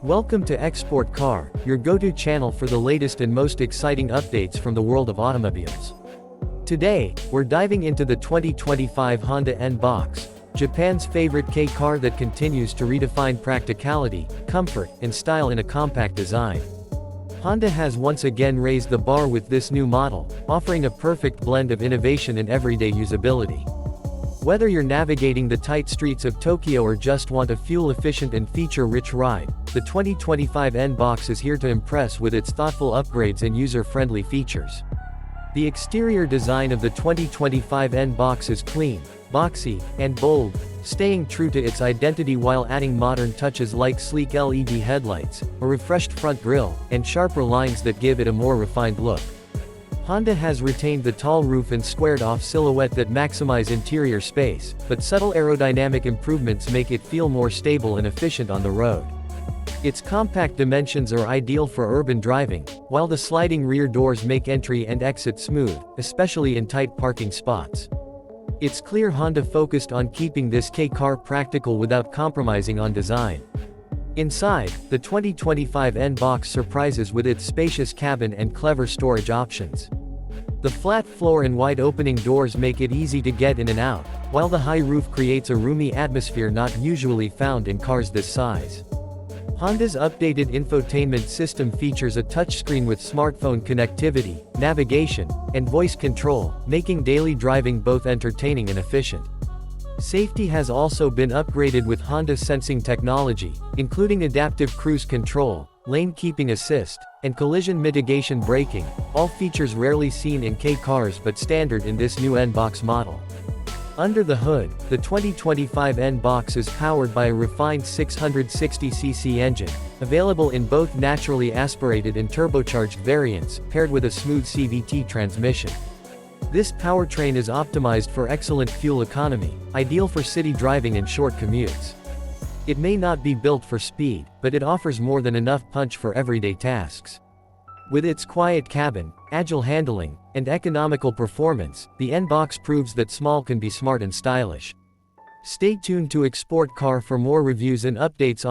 Welcome to Export Car, your go-to channel for the latest and most exciting updates from the world of automobiles. Today, we're diving into the 2025 Honda N-Box, Japan's favorite Kei car that continues to redefine practicality, comfort, and style in a compact design. Honda has once again raised the bar with this new model, offering a perfect blend of innovation and everyday usability. Whether you're navigating the tight streets of Tokyo or just want a fuel-efficient and feature-rich ride, the 2025 N-Box is here to impress with its thoughtful upgrades and user-friendly features. The exterior design of the 2025 N-Box is clean, boxy, and bold, staying true to its identity while adding modern touches like sleek LED headlights, a refreshed front grille, and sharper lines that give it a more refined look. Honda has retained the tall roof and squared-off silhouette that maximize interior space, but subtle aerodynamic improvements make it feel more stable and efficient on the road. Its compact dimensions are ideal for urban driving, while the sliding rear doors make entry and exit smooth, especially in tight parking spots. It's clear Honda focused on keeping this Kei car practical without compromising on design. Inside, the 2025 N-Box surprises with its spacious cabin and clever storage options. The flat floor and wide opening doors make it easy to get in and out, while the high roof creates a roomy atmosphere not usually found in cars this size. Honda's updated infotainment system features a touchscreen with smartphone connectivity, navigation, and voice control, making daily driving both entertaining and efficient. Safety has also been upgraded with Honda sensing technology, including adaptive cruise control, lane keeping assist, and collision mitigation braking, all features rarely seen in Kei cars but standard in this new N-Box model. Under the hood, the 2025 N-Box is powered by a refined 660cc engine, available in both naturally aspirated and turbocharged variants, paired with a smooth CVT transmission. This powertrain is optimized for excellent fuel economy, ideal for city driving and short commutes. It may not be built for speed, but it offers more than enough punch for everyday tasks. With its quiet cabin, agile handling, and economical performance, the N-Box proves that small can be smart and stylish. Stay tuned to Export Car for more reviews and updates on